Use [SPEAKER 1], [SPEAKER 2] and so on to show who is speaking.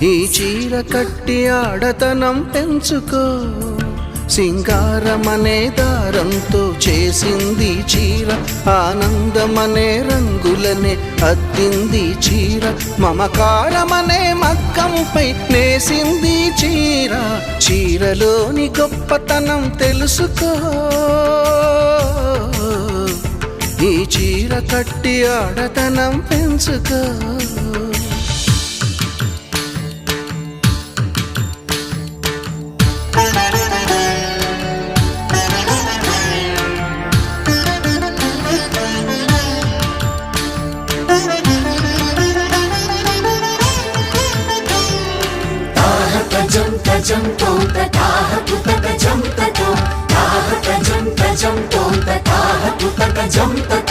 [SPEAKER 1] ఈ చీర కట్టి ఆడతనం పెంచుకో, సింగారమనే దారంతో చేసింది చీర, ఆనందమనే రంగులనే అద్దింది చీర, మమకారమనే మగ్గంపై నేసింది చీర. చీరలోని గొప్పతనం తెలుసుకో, ఈ చీర కట్టి ఆడతనం పెంచుకో.
[SPEAKER 2] तजं तों तताह पुतकजं ततो ताह तजं तजं तों तताह पुतकजं ततो